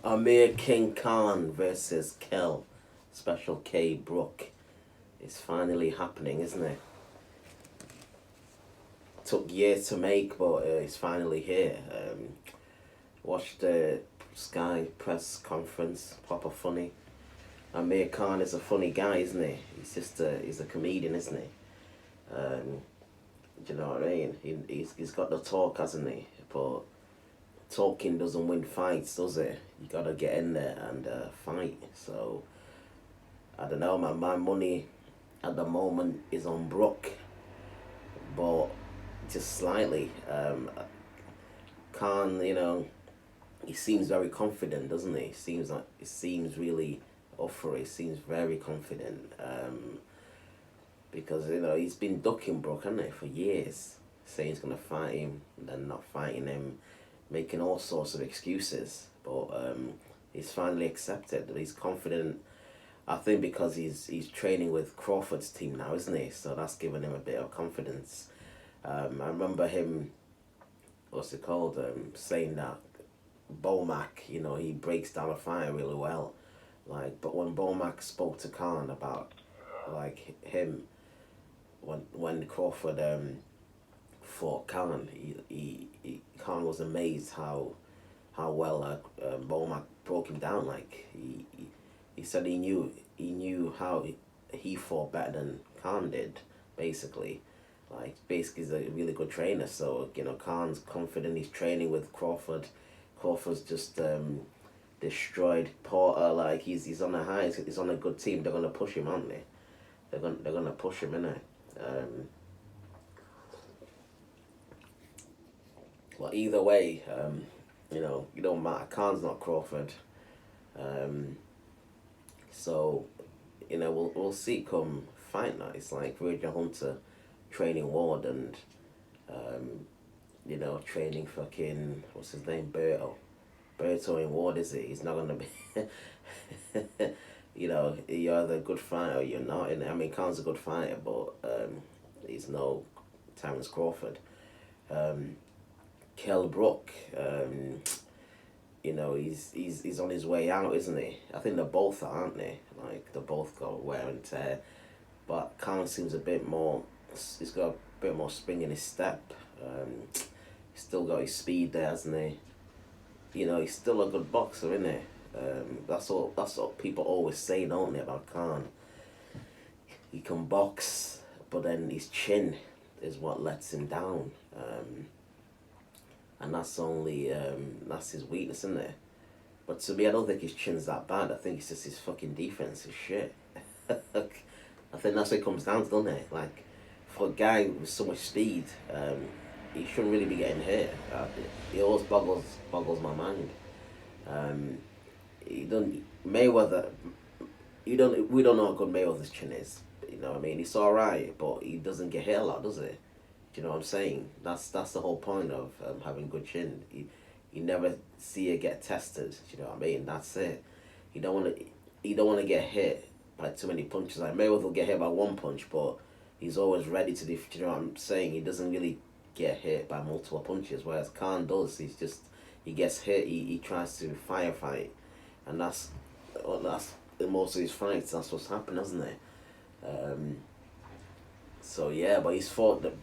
Amir King Khan versus Kell Special K Brook. It's finally happening, isn't it? Took years to make, but it's finally here. Watched the Sky press conference, proper funny. Amir Khan is a funny guy, isn't he? He's a comedian, isn't he? Do you know what I mean? He's got the talk, hasn't he? But talking doesn't win fights, does it? You gotta get in there and fight. So I don't know, man. My money at the moment is on Brook, but just slightly. Khan, he seems very confident, doesn't he? He seems really up for it. He seems very confident. Because he's been ducking Brook, hasn't he, for years, saying he's gonna fight him, then not fighting him, making all sorts of excuses. But he's finally accepted that he's confident. I think because he's training with Crawford's team now, isn't he? So that's given him a bit of confidence. I remember him, what's it called, saying that Bomac, he breaks down a fight really well. But when Bomac spoke to Khan about him, when Crawford fought Khan, Khan was amazed how well Bomac broke him down. He said he knew how he fought better than Khan did, basically. Basically, he's a really good trainer. So Khan's confident. He's training with Crawford. Crawford's just destroyed Porter. He's on a high. He's on a good team. They're gonna push him, aren't they? They're gonna push him, innit? Well, either way, you don't matter. Khan's not Crawford. Um, so, we'll see come fight night. It's like Roger Hunter training Ward and, training fucking, what's his name, Berto. Berto in Ward, is it? He's not going to be, you're either a good fighter or you're not. I mean, Khan's a good fighter, but he's no Terence Crawford. Kell Brook, he's on his way out, isn't he? I think they're both, aren't they? They both got wear and tear. But Khan seems a bit more, he's got a bit more spring in his step. He's still got his speed there, hasn't he? He's still a good boxer, isn't he? That's what people always say, don't they, about Khan. He can box, but then his chin is what lets him down. And that's his weakness, isn't it? But to me, I don't think his chin's that bad. I think it's just his fucking defense is shit. I think that's what it comes down to, doesn't it? For a guy with so much speed, he shouldn't really be getting hit. It always boggles my mind. He don't Mayweather. We don't know how good Mayweather's chin is. You know what I mean? It's all right, but he doesn't get hit a lot, does he? Do you know what I'm saying? That's the whole point of having good chin. You never see it get tested. Do you know what I mean? That's it. You don't want to get hit by too many punches. Like Mayweather will get hit by one punch, but he's always ready to do. You know what I'm saying? He doesn't really get hit by multiple punches, whereas Khan does. He gets hit. He tries to firefight, and that's in most of his fights. That's what's happened, hasn't it? So yeah, but he's fought the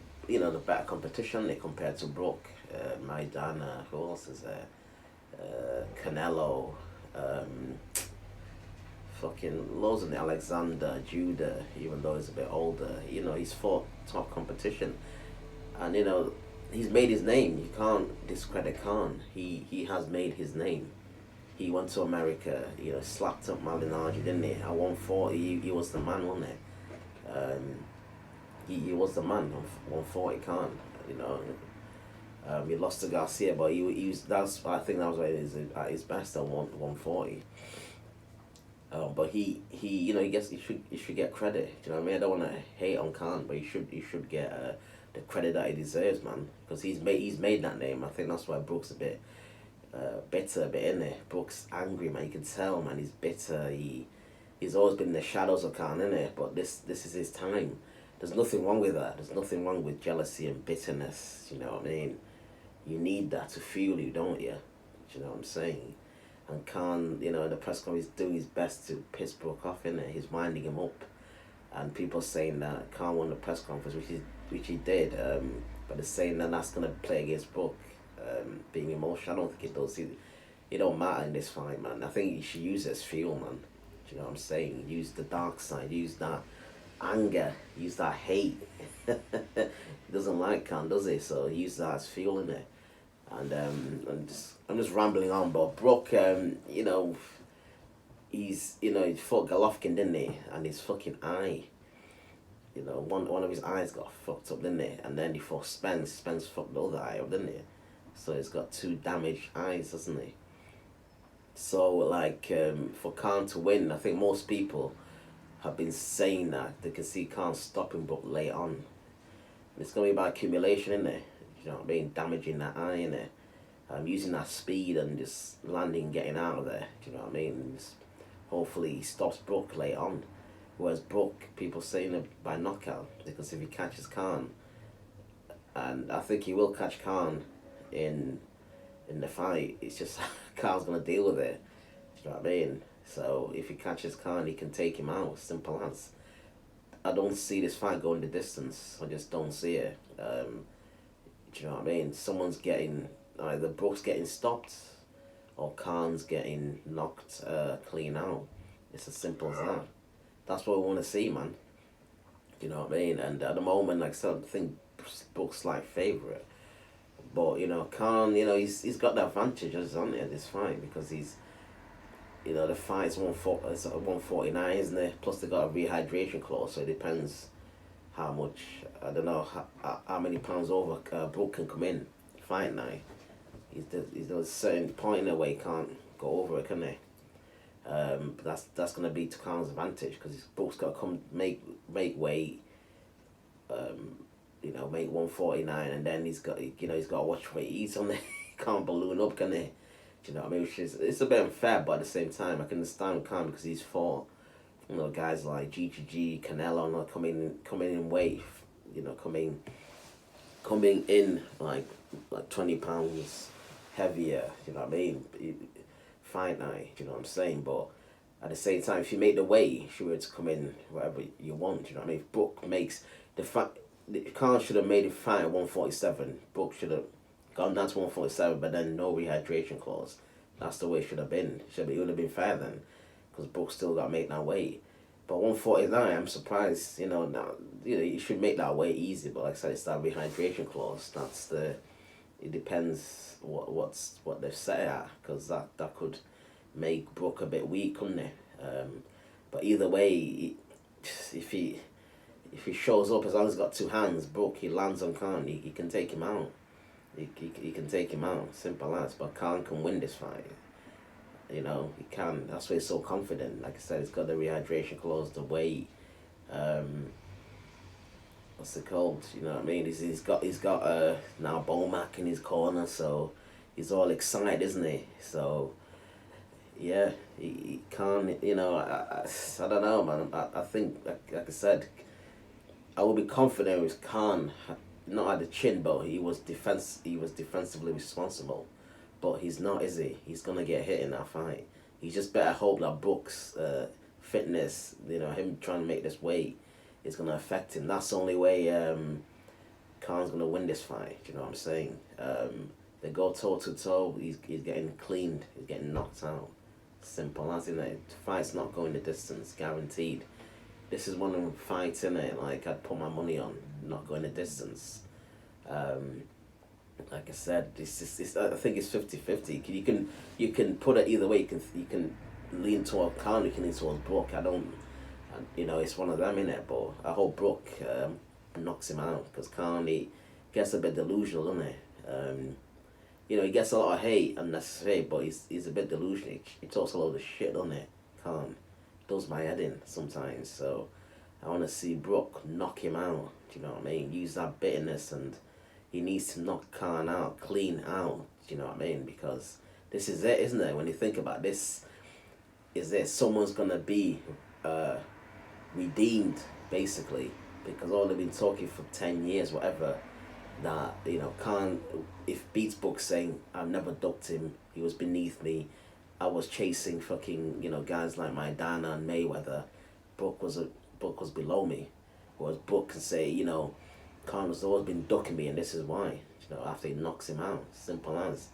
better competition compared to Brook, Maidana. Who else is there? Canelo. Fucking loads of Alexander, Judah, even though he's a bit older. He's fought top competition. And, he's made his name. You can't discredit Khan. He has made his name. He went to America, slapped up Malignaggi, didn't he? At 140, he was the man, wasn't he? He was the man on 140, Khan, he lost to Garcia, but I think that was where he was at his best at 140. But he should get credit. Do you know what I mean? I don't want to hate on Khan, but he should get the credit that he deserves, man, because he's made that name. I think that's why Brooks a bit bitter, a bit in there. Brooks angry, man. You can tell, man. He's bitter. He's always been in the shadows of Khan, innit? But this is his time. There's nothing wrong with that. There's nothing wrong with jealousy and bitterness. You know what I mean? You need that to fuel you, don't you? Do you know what I'm saying? And Khan, you know, in the press conference, he's doing his best to piss Brook off, innit? He's winding him up. And people saying that Khan won the press conference, which he did, but they're saying that that's going to play against Brook, being emotional. I don't think it does. It don't matter in this fight, man. I think you should use it as fuel, man. Do you know what I'm saying? Use the dark side, use that anger, use that hate. He doesn't like Khan, does he? So use that as fuel in it. And I'm just rambling on, but Brook, you know, he fought Golovkin, didn't he? And his fucking eye, you know, one of his eyes got fucked up, didn't it? And then he fought Spence. Spence fucked the other eye up, didn't he? So he's got two damaged eyes, hasn't he? So like, for Khan to win, I think most people have been saying that they can see Khan stopping Brook late on. And it's gonna be about accumulation, isn't it? You know what I mean? Damaging that eye, innit? Using that speed and just landing, getting out of there. Do you know what I mean? Just hopefully he stops Brook late on. Whereas Brook, people saying it by knockout, because if he catches Khan, and I think he will catch Khan in the fight, it's just Khan's gonna deal with it. Do you know what I mean? So if he catches Khan, he can take him out. Simple as. I don't see this fight going the distance. I just don't see it. Do you know what I mean? Someone's getting, either Brook's getting stopped or Khan's getting knocked clean out. It's as simple as that. That's what we want to see, man. Do you know what I mean? And at the moment, like I said, I think Brook's like favourite. But, you know, Khan, you know, he's got the advantage, hasn't he, at this fight, because he's, you know, the fight's 149, isn't it? Plus they got a rehydration clause, so it depends how much, I don't know, how many pounds over Brook can come in fight night. He's a certain point in there where he can't go over it, can he? But that's going to be to Khan's advantage, because Brook's got to come make weight, you know, make 149, and then he's got to watch what he eats on there. He can't balloon up, can he? Do you know what I mean? It's a bit unfair, but at the same time, I can understand Khan, because he's fought, you know, guys like GGG, Canelo, not coming in weight, you know, coming in like 20 pounds heavier. You know what I mean? Fight night. You know what I'm saying? But at the same time, if you make the weight, you should be able to come in whatever you want. You know what I mean? If Brook makes the fight, Khan should have made it fight at 147. Brook should have gone down to 147, but then no rehydration clause. That's the way it should have been. It would have been fair then, because Brook still got to make that weight. But 149, I'm surprised. You know, now, you know, you should make that weight easy. But like I said, it's that rehydration clause. It depends what they've set it at, because that could make Brook a bit weak, couldn't it? But either way, if he shows up, as long as he's got two hands, Brook, he lands on Khan, he can take him out. He can take him out, simple as. But Khan can win this fight. You know, he can. That's why he's so confident. Like I said, he's got the rehydration clause, the weight. What's it called? You know what I mean? He's got now Bomac in his corner, so he's all excited, isn't he? So yeah, he can't. You know, I don't know, man. I think like I said, I will be confident with Khan. Not at the chin, but he was defensively responsible. But he's not, is he? He's gonna get hit in that fight. He just better hope that Brook's fitness, you know, him trying to make this weight, is gonna affect him. That's the only way Khan's gonna win this fight. Do you know what I'm saying? They go toe to toe. He's getting cleaned. He's getting knocked out. Simple as, isn't it? The fight's not going the distance, guaranteed. This is one of the fights, innit? Like, I'd put my money on not going the distance. Like I said, I think it's 50-50. You can put it either way. You can lean toward Khan, you can lean towards Brook. You know, it's one of them, innit? But I hope Brook knocks him out, because Khan, he gets a bit delusional, doesn't he? You know, he gets a lot of hate, unnecessary, but he's a bit delusional. He talks a lot of shit, doesn't he? Khan does my head in sometimes. So I want to see Brook knock him out. Do you know what I mean? Use that bitterness, and he needs to knock Khan out, clean out. Do you know what I mean? Because this is it, isn't it? When you think about this, is it someone's gonna be redeemed, basically, because all they've been talking for 10 years, whatever, that, you know, Khan, if beats Brook saying, I've never ducked him, he was beneath me, I was chasing fucking, guys like Maidana and Mayweather. Brook was below me. Whereas Brook can say, Connor's always been ducking me, and this is why. After he knocks him out, simple as.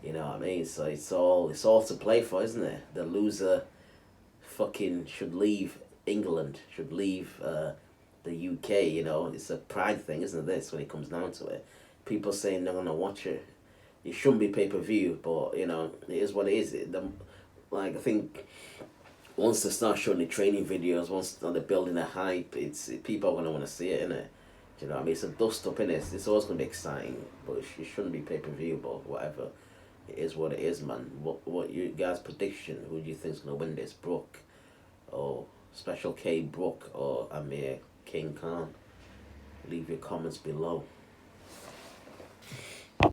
You know what I mean? So it's all to play for, isn't it? The loser, fucking should leave England, should leave the UK. It's a pride thing, isn't it? This when it comes down to it, people saying they're gonna watch it. It shouldn't be pay-per-view, but it is what it is. I think once they start showing the training videos, once they're building a hype, people are gonna want to see it, innit? Do you know what I mean? It's a dust up, innit? It's always gonna be exciting, but it shouldn't be pay-per-view. But whatever, it is what it is, man. What you guys' prediction? Who do you think's gonna win this? Brook, or Special K Brook, or Amir King Khan? Leave your comments below.